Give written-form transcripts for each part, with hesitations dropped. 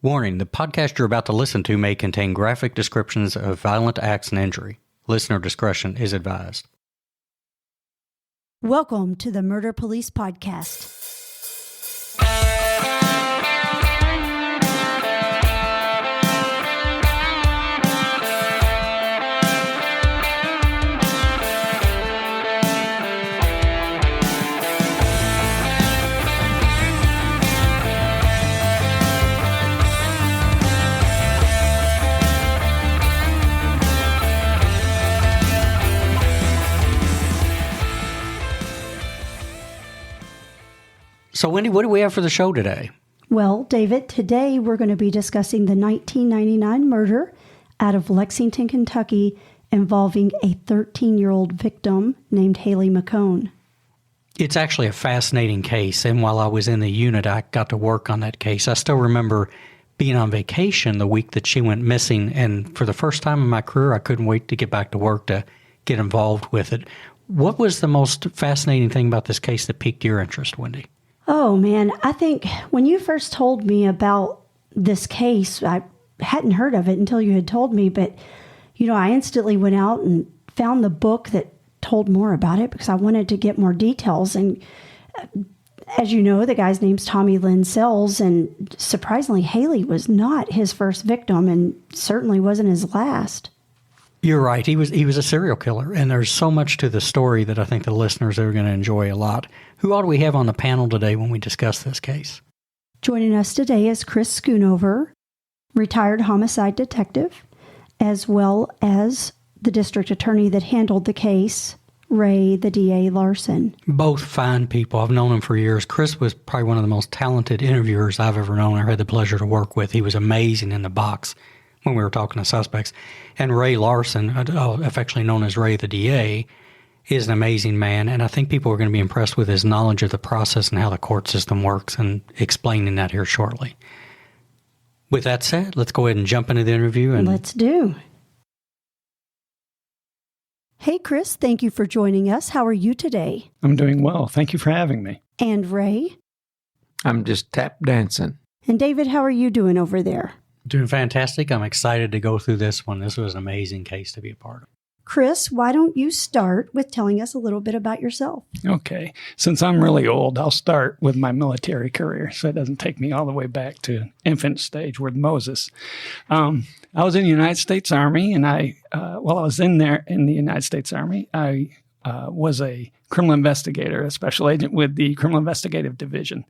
Warning, the podcast you're about to listen to may contain graphic descriptions of violent acts and injury. Listener discretion is advised. Welcome to the Murder Police Podcast. So, Wendy, what do we have for the show today? Well, David, today we're going to be discussing the 1999 murder out of Lexington, Kentucky, involving a 13-year-old victim named Haley McHone. It's actually a fascinating case, and while I was in the unit, I got to work on that case. I still remember being on vacation the week that she went missing, and for the first time in my career, I couldn't wait to get back to work to get involved with it. What was the most fascinating thing about this case that piqued your interest, Wendy? Oh, man, I think when you first told me about this case, I hadn't heard of it until you had told me, but, I instantly went out and found the book that told more about it because I wanted to get more details. And as you know, the guy's name's Tommy Lynn Sells, and surprisingly, Haley was not his first victim and certainly wasn't his last. You're right. He was a serial killer, and there's so much to the story that I think the listeners are going to enjoy a lot. Who all do we have on the panel today when we discuss this case? Joining us today is Chris Schoonover, retired homicide detective, as well as the district attorney that handled the case, Ray, the DA Larson. Both fine people. I've known him for years. Chris was probably one of the most talented interviewers I've ever known. I had the pleasure to work with. He was amazing in the box when we were talking to suspects. And Ray Larson, affectionately known as Ray the DA, is an amazing man, and I think people are going to be impressed with his knowledge of the process and how the court system works, and explaining that here shortly. With that said, let's go ahead and jump into the interview. Let's do. Hey, Chris, thank you for joining us. How are you today? I'm doing well. Thank you for having me. And Ray? I'm just tap dancing. And David, how are you doing over there? Doing fantastic. I'm excited to go through this one. This was an amazing case to be a part of. Chris, why don't you start with telling us a little bit about yourself? Okay. Since I'm really old, I'll start with my military career so it doesn't take me all the way back to infant stage with Moses. I was in the United States Army, and while I was in the United States Army, I was a criminal investigator, a special agent with the Criminal Investigative Division.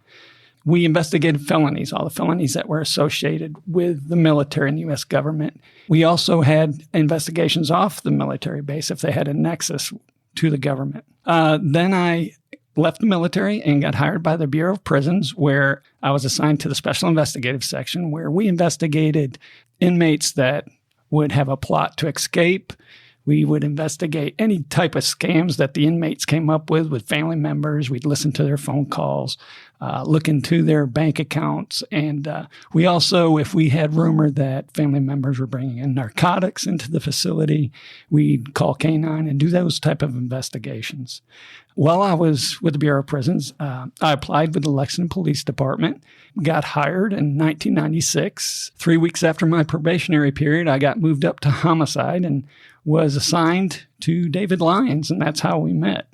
We investigated felonies, all the felonies that were associated with the military and the U.S. government. We also had investigations off the military base if they had a nexus to the government. Then I left the military and got hired by the Bureau of Prisons, where I was assigned to the Special Investigative Section, where we investigated inmates that would have a plot to escape. We would investigate any type of scams that the inmates came up with family members. We'd listen to their phone calls, look into their bank accounts. And we also, if we had rumor that family members were bringing in narcotics into the facility, we'd call K-9 and do those type of investigations. While I was with the Bureau of Prisons, I applied with the Lexington Police Department, got hired in 1996. 3 weeks after my probationary period, I got moved up to homicide and was assigned to David Lyons, and that's how we met.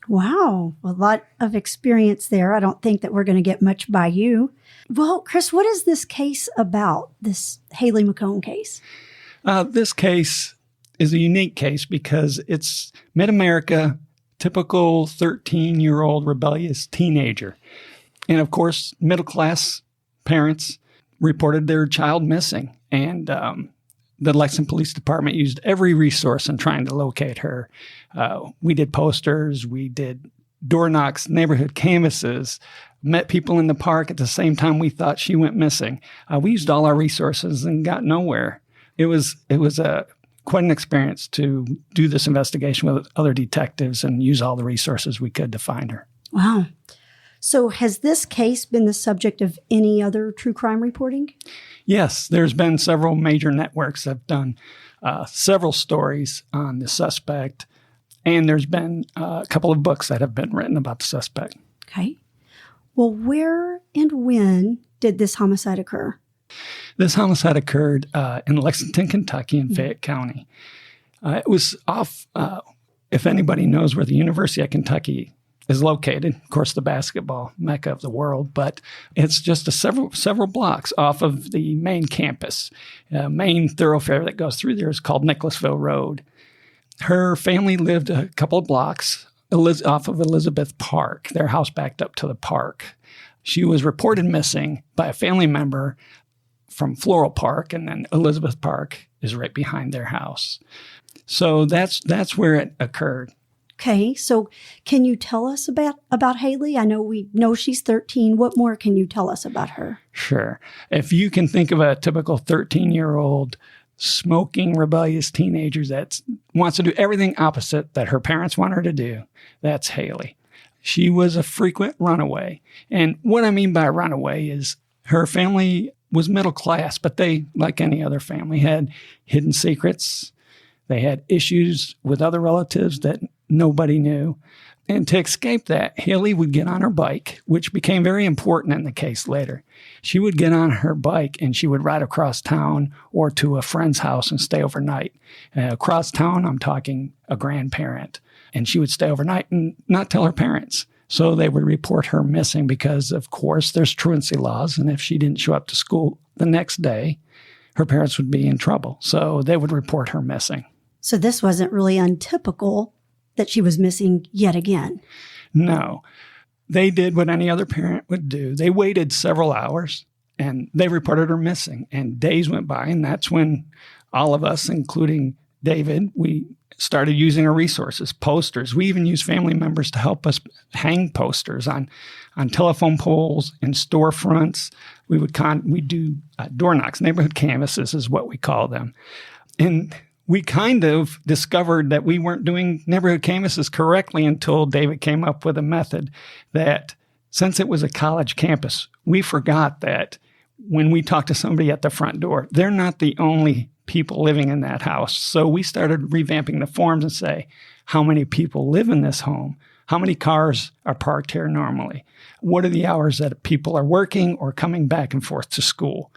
Wow, a lot of experience there. I don't think that we're going to get much by you. Well, Chris, what is this case about, this Haley McHone case? This case is a unique case because it's mid-America, typical 13-year-old rebellious teenager. And of course, middle-class parents reported their child missing, and the Lexington Police Department used every resource in trying to locate her. We did posters, we did door knocks, neighborhood canvases, met people in the park at the same time we thought she went missing. We used all our resources and got nowhere. It was quite an experience to do this investigation with other detectives and use all the resources we could to find her. Wow. So has this case been the subject of any other true crime reporting? Yes, there's been several major networks that have done several stories on the suspect, and there's been a couple of books that have been written about the suspect. Okay. Well, where and when did this homicide occur? This homicide occurred in Lexington, Kentucky, in Fayette County. It was off, if anybody knows where the University of Kentucky is located, of course, the basketball mecca of the world, but it's just several blocks off of the main campus. Main thoroughfare that goes through there is called Nicholasville Road. Her family lived a couple of blocks off of Elizabeth Park. Their house backed up to the park. She was reported missing by a family member from Floral Park, and then Elizabeth Park is right behind their house. So that's where it occurred. Okay, so can you tell us about Haley? I know we know she's 13. What more can you tell us about her? Sure. If you can think of a typical 13-year-old smoking, rebellious teenager that wants to do everything opposite that her parents want her to do, that's Haley. She was a frequent runaway. And what I mean by runaway is her family was middle class, but they, like any other family, had hidden secrets. They had issues with other relatives that nobody knew. And to escape that, Haley would get on her bike, which became very important in the case later. She would get on her bike and she would ride across town or to a friend's house and stay overnight. Across town, I'm talking a grandparent. And she would stay overnight and not tell her parents. So they would report her missing because, of course, there's truancy laws. And if she didn't show up to school the next day, her parents would be in trouble. So they would report her missing. So this wasn't really untypical that she was missing yet again. No. They did what any other parent would do. They waited several hours and they reported her missing. And days went by, and that's when all of us, including David, we started using our resources, posters. We even used family members to help us hang posters on telephone poles and storefronts. We'd do door knocks, neighborhood canvases is what we call them. And we kind of discovered that we weren't doing neighborhood canvases correctly until David came up with a method that, since it was a college campus, we forgot that when we talk to somebody at the front door, they're not the only people living in that house. So we started revamping the forms and say, how many people live in this home? How many cars are parked here normally? What are the hours that people are working or coming back and forth to school?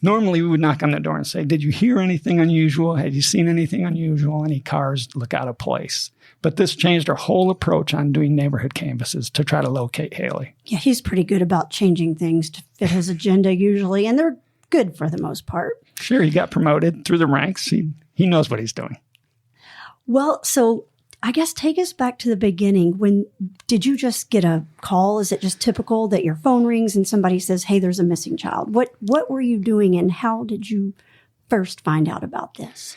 Normally, we would knock on the door and say, did you hear anything unusual? Had you seen anything unusual? Any cars look out of place? But this changed our whole approach on doing neighborhood canvases to try to locate Haley. Yeah, he's pretty good about changing things to fit his agenda usually, and they're good for the most part. Sure, he got promoted through the ranks. He knows what he's doing. Well, so I guess take us back to the beginning. When did you just get a call? Is it just typical that your phone rings and somebody says, hey, there's a missing child? What were you doing and how did you first find out about this?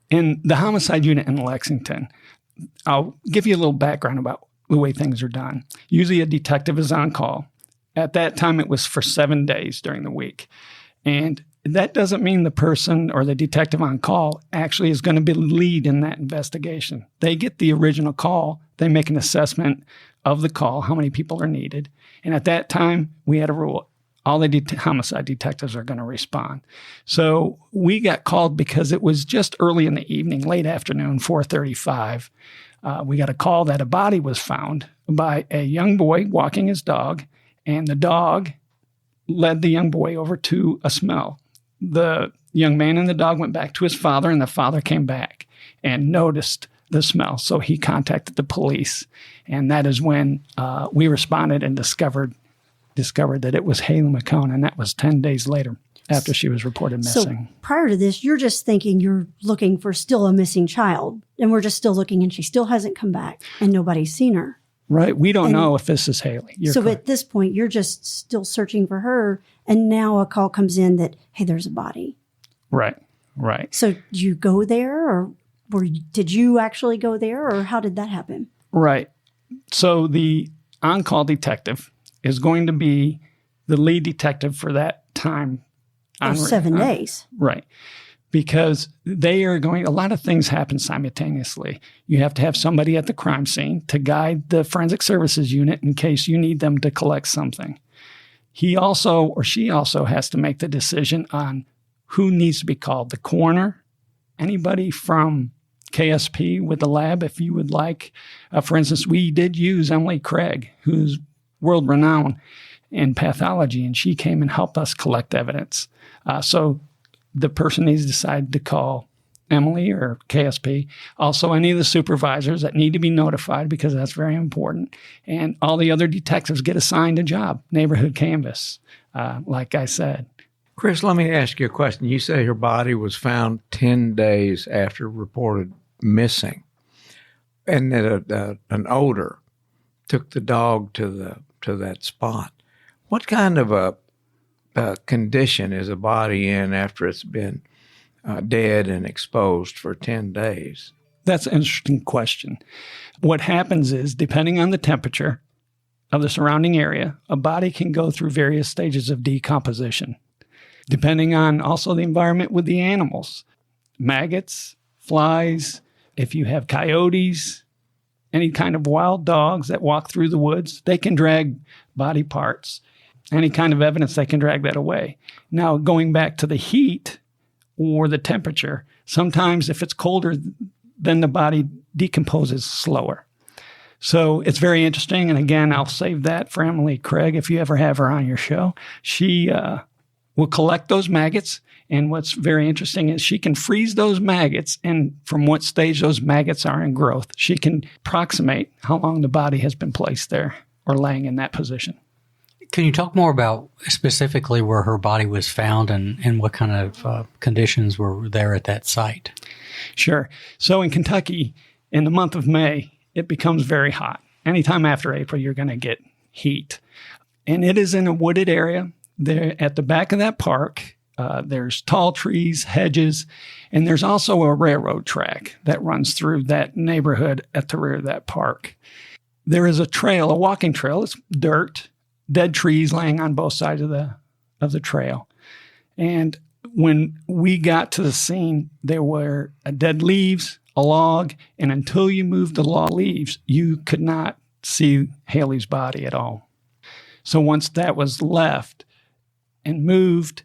In the homicide unit in Lexington, I'll give you a little background about the way things are done. Usually a detective is on call. At that time, it was for 7 days during the week. And that doesn't mean the person or the detective on call actually is going to be the lead in that investigation. They get the original call. They make an assessment of the call, how many people are needed. And at that time, we had a rule. All the homicide detectives are going to respond. So we got called because it was just early in the evening, late afternoon, 4:35. We got a call that a body was found by a young boy walking his dog, and the dog led the young boy over to a smell. The young man and the dog went back to his father, and the father came back and noticed the smell. So he contacted the police, and that is when we responded and discovered that it was Haley McHone, and that was 10 days later after she was reported missing. So prior to this, you're just thinking you're looking for still a missing child, and we're just still looking, and she still hasn't come back, and nobody's seen her. Right. We don't know if this is Haley. So correct. At this point, you're just still searching for her, and now a call comes in that, hey, there's a body. Right. So did you go there, or did you actually go there, or how did that happen? Right. So the on-call detective is going to be the lead detective for that time. 7 days. Right. Because a lot of things happen simultaneously. You have to have somebody at the crime scene to guide the forensic services unit in case you need them to collect something. He also or she also has to make the decision on who needs to be called. The coroner, anybody from KSP with the lab, if you would like. For instance, we did use Emily Craig, who's world renowned in pathology, and she came and helped us collect evidence. So the person needs to decide to call Emily or KSP, also any of the supervisors that need to be notified because that's very important. And all the other detectives get assigned a job, neighborhood canvas, like I said. Chris, let me ask you a question. You say her body was found 10 days after reported missing, and that an odor took the dog to that spot. What kind of a condition is a body in after it's been dead and exposed for 10 days? That's an interesting question. What happens is, depending on the temperature of the surrounding area, a body can go through various stages of decomposition, depending on also the environment with the animals. Maggots, flies, if you have coyotes, any kind of wild dogs that walk through the woods, they can drag body parts. Any kind of evidence, they can drag that away. Now, going back to the heat or the temperature, sometimes if it's colder, then the body decomposes slower. So it's very interesting. And again, I'll save that for Emily Craig if you ever have her on your show. She will collect those maggots. And what's very interesting is she can freeze those maggots, and from what stage those maggots are in growth, she can approximate how long the body has been placed there or laying in that position. Can you talk more about specifically where her body was found and what kind of conditions were there at that site? Sure. So in Kentucky, in the month of May, it becomes very hot. Anytime after April, you're going to get heat. And it is in a wooded area. There at the back of that park, there's tall trees, hedges, and there's also a railroad track that runs through that neighborhood at the rear of that park. There is a trail, a walking trail. It's dirt, dead trees laying on both sides of the trail. And when we got to the scene, there were dead leaves, a log, and until you moved the log leaves, you could not see Haley's body at all. So once that was left and moved,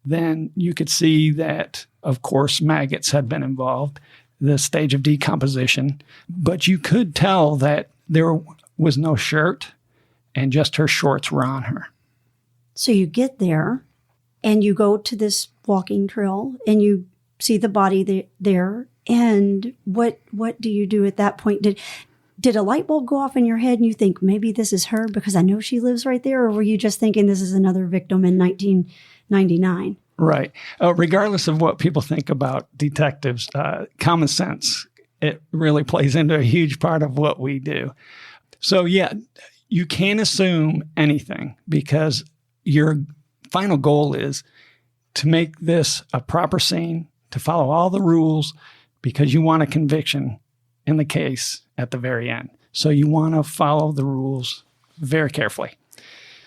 then you could see that, of course, maggots had been involved, the stage of decomposition, but you could tell that there was no shirt and just her shorts were on her. So you get there and you go to this walking trail and you see the body there. And what do you do at that point? Did a light bulb go off in your head and you think, maybe this is her because I know she lives right there? Or were you just thinking this is another victim in 1999? Right. Regardless of what people think about detectives, common sense, it really plays into a huge part of what we do. So, yeah, you can't assume anything because your final goal is to make this a proper scene, to follow all the rules, because you want a conviction in the case at the very end. So you want to follow the rules very carefully.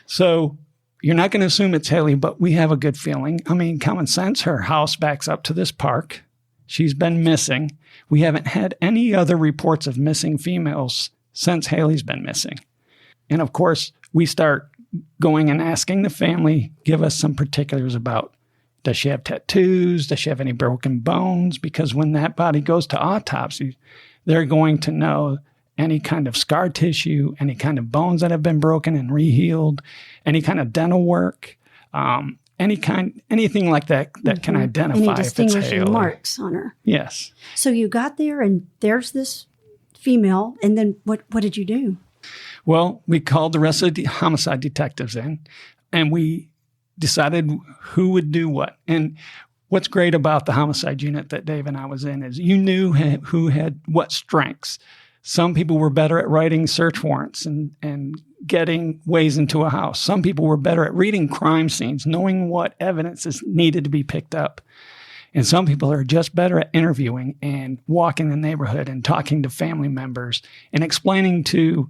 So you're not going to assume it's Haley, but we have a good feeling. I mean, common sense, her house backs up to this park. She's been missing. We haven't had any other reports of missing females since Haley's been missing. And of course, we start going and asking the family, give us some particulars about, does she have tattoos? Does she have any broken bones? Because when that body goes to autopsy, they're going to know any kind of scar tissue, any kind of bones that have been broken and rehealed, any kind of dental work, anything like that that can identify any if it's distinguishing Haley. marks on her. Yes. So you got there and there's this female, and then what did you do? Well, we called the rest of the homicide detectives in, and we decided who would do what. And what's great about the homicide unit that Dave and I was in is you knew who had what strengths. Some people were better at writing search warrants and getting ways into a house. Some people were better at reading crime scenes, knowing what evidence is needed to be picked up. And some people are just better at interviewing and walking the neighborhood and talking to family members and explaining to,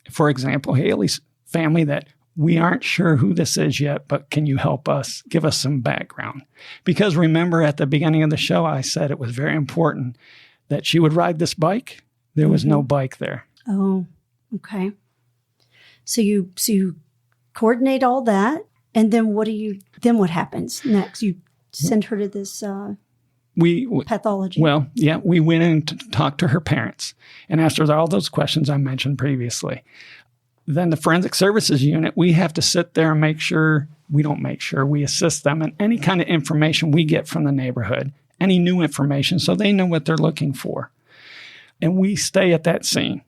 for example, Haley's family that we aren't sure who this is yet, but can you help us, give us some background? Because remember at the beginning of the show, I said it was very important that she would ride this bike. There was no bike there. Oh, okay. So you coordinate all that, and then what happens next? You send her to this pathology. Well, yeah, we went in to talk to her parents and asked her all those questions I mentioned previously. then the forensic services unit, we have to sit there and we assist them in any kind of information we get from the neighborhood, any new information, so they know what they're looking for. And we stay at that scene.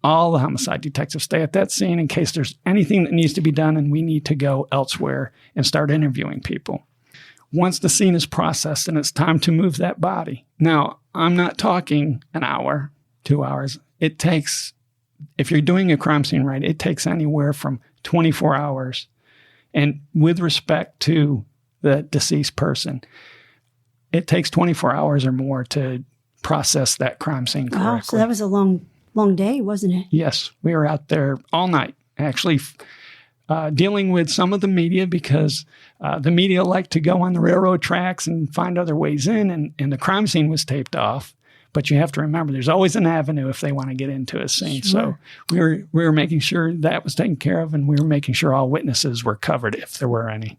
All the homicide detectives stay at that scene in case there's anything that needs to be done and we need to go elsewhere and start interviewing people. Once the scene is processed and it's time to move that body. Now, I'm not talking an hour, 2 hours. It takes, if you're doing a crime scene right, it takes anywhere from 24 hours. And with respect to the deceased person, it takes 24 hours or more to process that crime scene correctly. Wow, so that was a long day, wasn't it? Yes, we were out there all night, actually dealing with some of the media because the media liked to go on the railroad tracks and find other ways in, and the crime scene was taped off. But you have to remember, there's always an avenue if they want to get into a scene. Sure. So we were making sure that was taken care of, and we were making sure all witnesses were covered if there were any.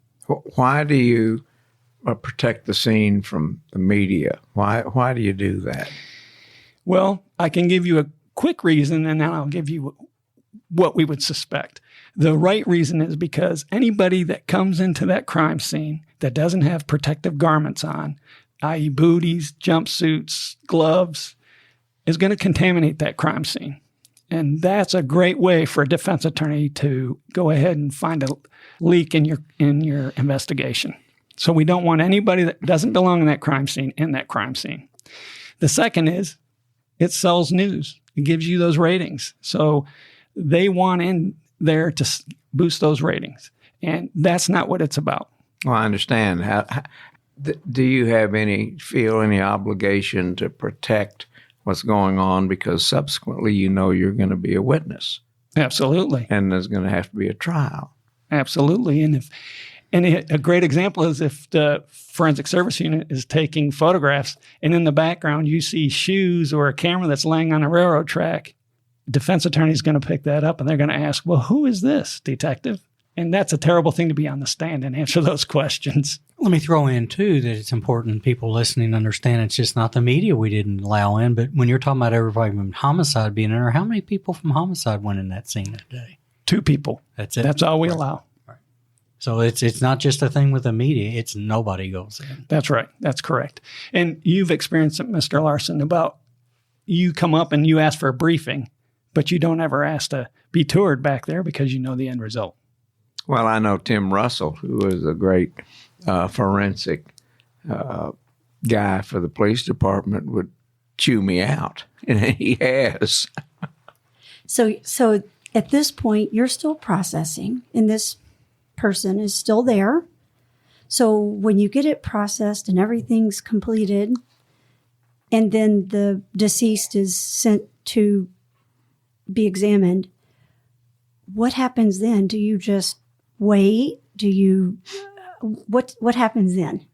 Why do you protect the scene from the media? Why do you do that? Well, I can give you a quick reason, and then I'll give you what we would suspect. The right reason is because anybody that comes into that crime scene that doesn't have protective garments on, i.e. booties, jumpsuits, gloves, is going to contaminate that crime scene. And that's a great way for a defense attorney to go ahead and find a leak in your investigation. So we don't want anybody that doesn't belong in that crime scene in that crime scene. The second is it sells news. It gives you those ratings. So they want in there to boost those ratings. And that's not what it's about. Well, I understand. Do you have feel any obligation to protect what's going on because subsequently you're going to be a witness? Absolutely. And there's going to have to be a trial. Absolutely. And a great example is if the forensic service unit is taking photographs and in the background you see shoes or a camera that's laying on a railroad track, defense attorney is going to pick that up and they're going to ask, well, who is this, detective? And that's a terrible thing to be on the stand and answer those questions. Let me throw in, too, that it's important people listening understand it's just not the media we didn't allow in. But when you're talking about everybody from homicide being in there, how many people from homicide went in that scene that day? 2 people. That's it. That's all we allow. Right. So it's not just a thing with the media. It's nobody goes in. That's right. That's correct. And you've experienced it, Mr. Larson, about you come up and you ask for a briefing, but you don't ever ask to be toured back there because you know the end result. Well, I know Tim Russell, who is a great forensic guy for the police department, would chew me out, and he has. So at this point, you're still processing, and this person is still there. So when you get it processed and everything's completed, and then the deceased is sent to be examined, what happens then? Do you just wait? Do you what happens then?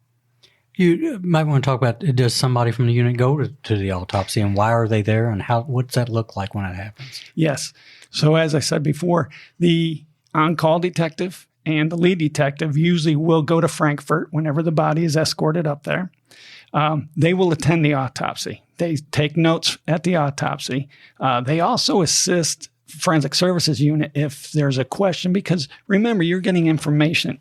You might want to talk about, does somebody from the unit go to the autopsy, and why are they there, and what's that look like when it happens? Yes. So as I said before, the on-call detective and the lead detective usually will go to Frankfurt whenever the body is escorted up there. They will attend the autopsy. They take notes at the autopsy. They also assist forensic services unit if there's a question, because remember, you're getting information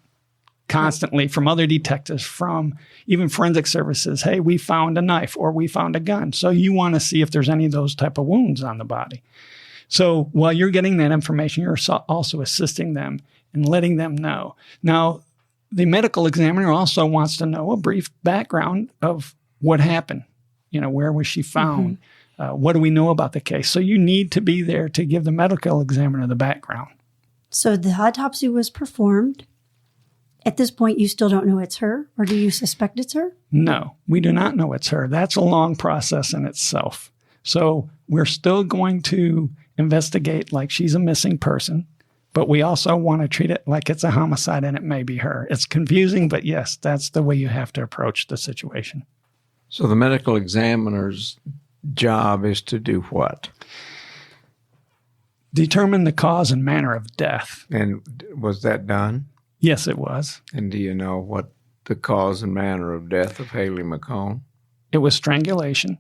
constantly from other detectives, from even forensic services. Hey, we found a knife or we found a gun. So you want to see if there's any of those type of wounds on the body. So while you're getting that information, you're also assisting them and letting them know. Now, the medical examiner also wants to know a brief background of what happened. Where was she found? Mm-hmm. What do we know about the case? So you need to be there to give the medical examiner the background. So the autopsy was performed. At this point, you still don't know it's her, or do you suspect it's her? No, we do not know it's her. That's a long process in itself. So we're still going to investigate like she's a missing person, but we also want to treat it like it's a homicide and it may be her. It's confusing, but yes, that's the way you have to approach the situation. So the medical examiner's job is to do what? Determine the cause and manner of death. And was that done? Yes, it was. And do you know what the cause and manner of death of Haley McHone? It was strangulation.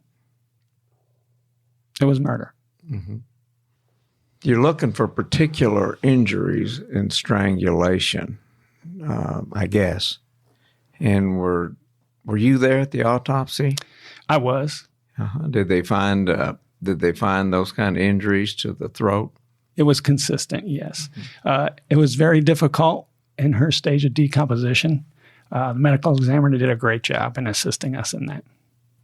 It was murder. Mm-hmm. you're looking for particular injuries in strangulation, I guess. And were you there at the autopsy? I was. Did they find those kind of injuries to the throat? It was consistent, yes. It was very difficult in her stage of decomposition. The medical examiner did a great job in assisting us in that.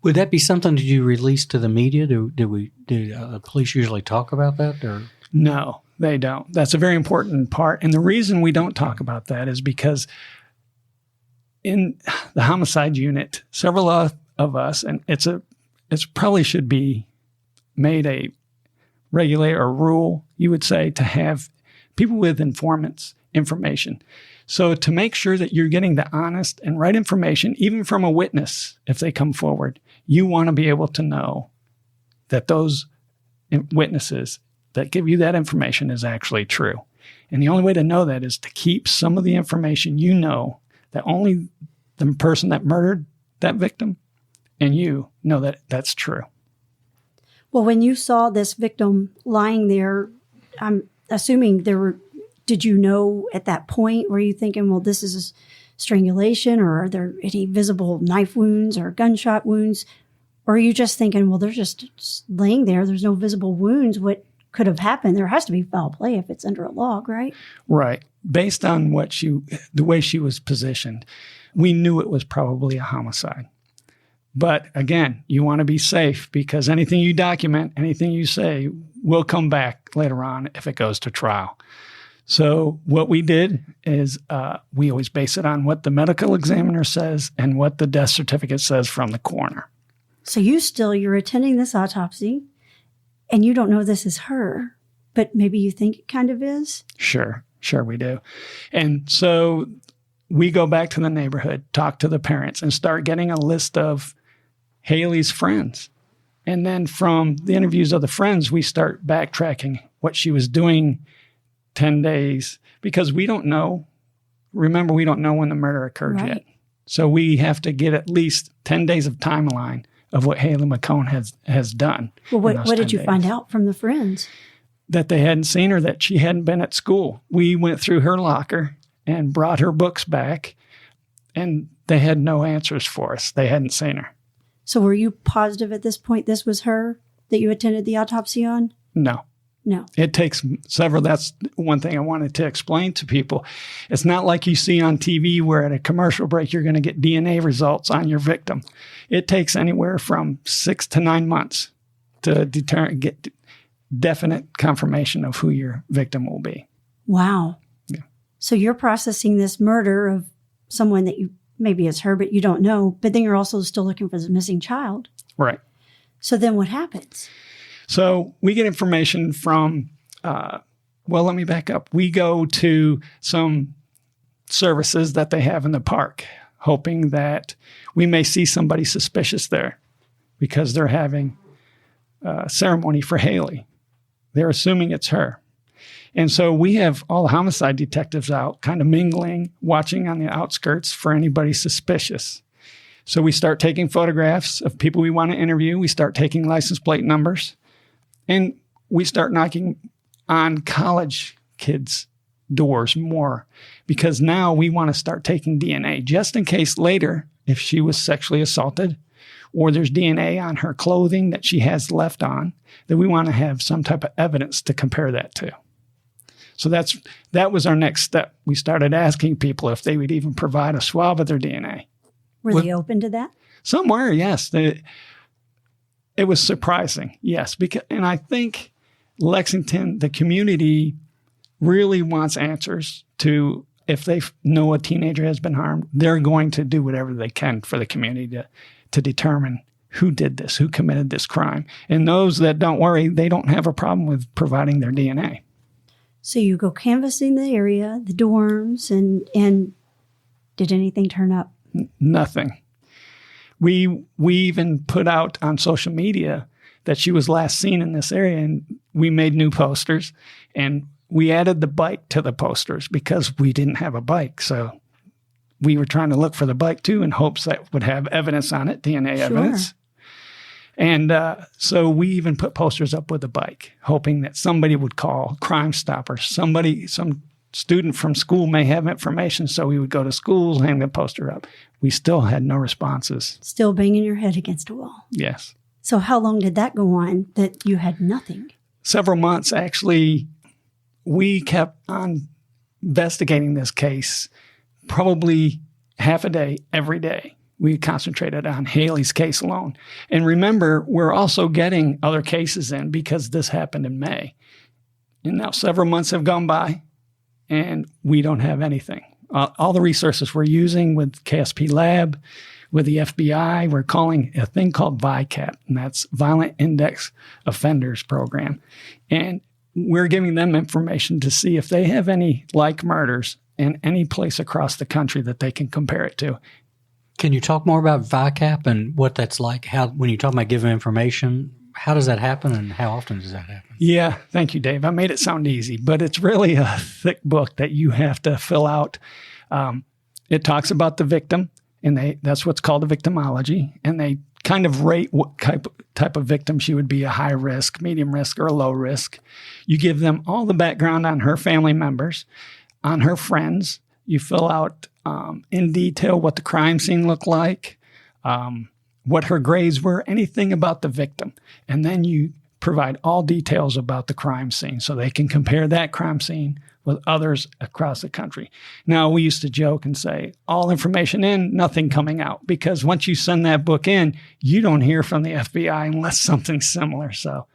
Would that be something that you release to the media? Do the police usually talk about that? Or? No, they don't. That's a very important part. And the reason we don't talk about that is because in the homicide unit, several of us, and it's probably should be made a regulator or rule, you would say, to have people with informants information. So to make sure that you're getting the honest and right information, even from a witness, if they come forward, you want to be able to know that those witnesses that give you that information is actually true. And the only way to know that is to keep some of the information you know that only the person that murdered that victim and you know that that's true. Well, when you saw this victim lying there, I'm assuming did you know at that point, were you thinking, well, this is strangulation, or are there any visible knife wounds or gunshot wounds? Or are you just thinking, well, they're just laying there, there's no visible wounds. What could have happened? There has to be foul play if it's under a log, right? Right. Based on the way she was positioned, we knew it was probably a homicide. But again, you want to be safe because anything you document, anything you say will come back later on if it goes to trial. So what we did is we always base it on what the medical examiner says and what the death certificate says from the coroner. So you're attending this autopsy and you don't know this is her, but maybe you think it kind of is? Sure we do. And so we go back to the neighborhood, talk to the parents, and start getting a list of Haley's friends. And then from the interviews of the friends, we start backtracking what she was doing 10 days, because we don't know. Remember, we don't know when the murder occurred yet. So we have to get at least 10 days of timeline of what Haley McHone has done. Well, what did you find out from the friends? That they hadn't seen her, that she hadn't been at school. We went through her locker and brought her books back, and they had no answers for us. They hadn't seen her. So were you positive at this point this was her that you attended the autopsy on? No. It takes several. That's one thing I wanted to explain to people. It's not like you see on TV where at a commercial break you're going to get DNA results on your victim. It takes anywhere from 6 to 9 months to get definite confirmation of who your victim will be. Wow. Yeah. So you're processing this murder of someone that you maybe is her, but you don't know. But then you're also still looking for the missing child. Right. So then what happens? So we get information from, let me back up. We go to some services that they have in the park, hoping that we may see somebody suspicious there because they're having a ceremony for Haley. They're assuming it's her. And so we have all the homicide detectives out kind of mingling, watching on the outskirts for anybody suspicious. So we start taking photographs of people we want to interview. We start taking license plate numbers. And we start knocking on college kids' doors more because now we want to start taking DNA just in case later, if she was sexually assaulted or there's DNA on her clothing that she has left on, that we want to have some type of evidence to compare that to. So that was our next step. We started asking people if they would even provide a swab of their DNA. Were they open to that? Some were, yes. It was surprising, yes. And I think Lexington, the community, really wants answers to, if they know a teenager has been harmed, they're going to do whatever they can for the community to determine who did this, who committed this crime. And those that don't worry, they don't have a problem with providing their DNA. So you go canvassing the area, the dorms, and did anything turn up? Nothing. We even put out on social media that she was last seen in this area, and we made new posters, and we added the bike to the posters because we didn't have a bike. So we were trying to look for the bike too in hopes that would have evidence on it, DNA evidence. And so we even put posters up with a bike, hoping that somebody would call Crime Stoppers. Some student from school may have information, so we would go to schools, hang the poster up. We still had no responses. Still banging your head against a wall. Yes. So how long did that go on that you had nothing? Several months, actually. We kept on investigating this case probably half a day every day. We concentrated on Haley's case alone. And remember, we're also getting other cases in because this happened in May. And now several months have gone by, and we don't have anything. All the resources we're using with KSP Lab, with the FBI, we're calling a thing called VICAP, and that's Violent Index Offenders Program. And we're giving them information to see if they have any like murders in any place across the country that they can compare it to. Can you talk more about VICAP and what that's like? How, when you talk about giving information, how does that happen and how often does that happen? Yeah, thank you, Dave. I made it sound easy, but it's really a thick book that you have to fill out. It talks about the victim, and that's what's called a victimology, and they kind of rate what type of victim she would be, a high risk, medium risk, or a low risk. You give them all the background on her family members, on her friends. You fill out in detail what the crime scene looked like, what her grades were, anything about the victim. And then you provide all details about the crime scene so they can compare that crime scene with others across the country. Now, we used to joke and say, all information in, nothing coming out, because once you send that book in, you don't hear from the FBI unless something's similar. So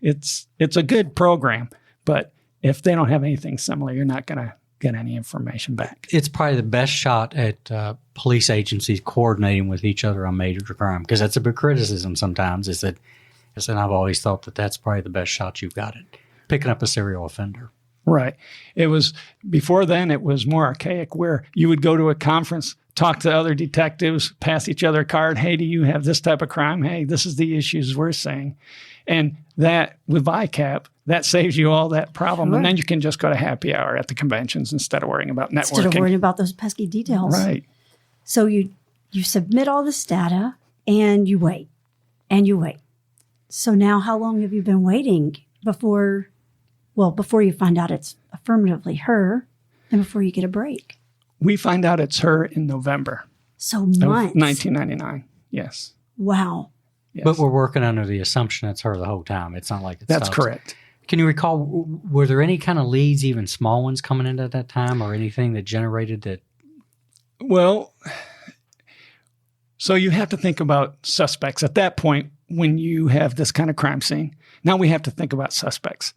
it's a good program, but if they don't have anything similar, you're not going to get any information back. It's probably the best shot at police agencies coordinating with each other on major crime, because that's a big criticism sometimes, is that, and I've always thought that that's probably the best shot you've got at picking up a serial offender. Right. It was, before then, it was more archaic, where you would go to a conference, talk to other detectives, pass each other a card. Hey, do you have this type of crime? Hey, this is the issues we're seeing. And that, with VICAP, that saves you all that problem. Sure. And then you can just go to happy hour at the conventions instead of worrying about networking. Instead of worrying about those pesky details. Right. So you submit all this data and you wait and you wait. So now how long have you been waiting before you find out it's affirmatively her and before you get a break? We find out it's her in November. So of months. 1999. Yes. Wow. Yes. But we're working under the assumption it's her the whole time. It's not like it That's stops. correct. Can you recall, were there any kind of leads, even small ones, coming in at that time, or anything that generated that? Well, so you have to think about suspects. At that point, when you have this kind of crime scene, now we have to think about suspects.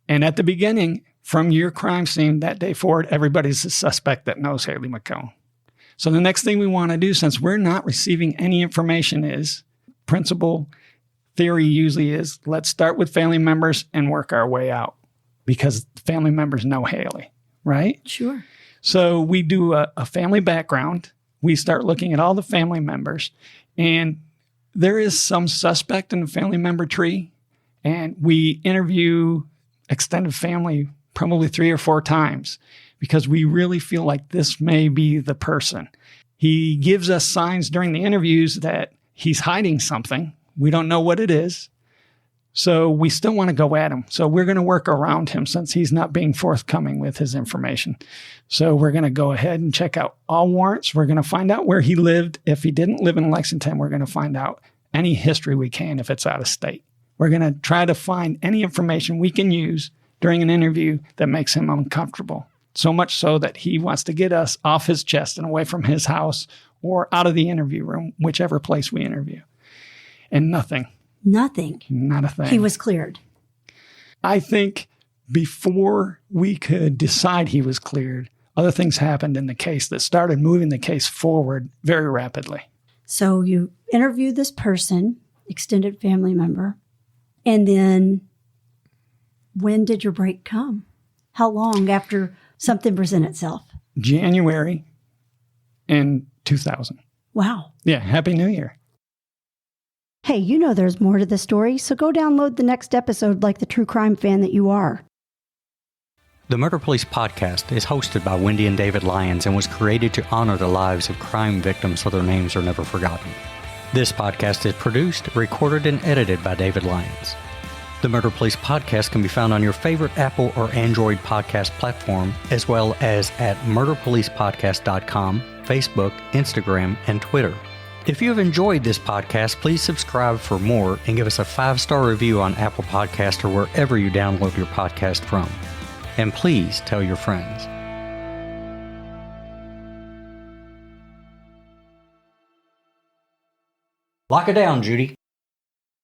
And at the beginning, from your crime scene that day forward, everybody's a suspect that knows Haley McHone. So the next thing we want to do, since we're not receiving any information, is principal theory usually is, let's start with family members and work our way out, because family members know Haley, right? Sure. So we do a family background. We start looking at all the family members, and there is some suspect in the family member tree, and we interview extended family probably 3 or 4 times because we really feel like this may be the person. He gives us signs during the interviews that he's hiding something. We don't know what it is. So we still want to go at him. So we're going to work around him since he's not being forthcoming with his information. So we're going to go ahead and check out all warrants. We're going to find out where he lived. If he didn't live in Lexington, we're going to find out any history we can if it's out of state. We're going to try to find any information we can use during an interview that makes him uncomfortable. So much so that he wants to get us off his chest and away from his house or out of the interview room, whichever place we interview. And nothing. Nothing. Not a thing. He was cleared. I think before we could decide he was cleared, other things happened in the case that started moving the case forward very rapidly. So you interview this person, extended family member, and then when did your break come? How long after something presented itself? January in 2000. Wow. Yeah, Happy New Year. Hey, you know there's more to the story, so go download the next episode like the true crime fan that you are. The Murder Police podcast is hosted by Wendy and David Lyons and was created to honor the lives of crime victims so their names are never forgotten. This podcast is produced, recorded, and edited by David Lyons. The Murder Police Podcast can be found on your favorite Apple or Android podcast platform, as well as at murderpolicepodcast.com, Facebook, Instagram, and Twitter. If you have enjoyed this podcast, please subscribe for more and give us a 5-star review on Apple Podcast or wherever you download your podcast from. And please tell your friends. Lock it down, Judy.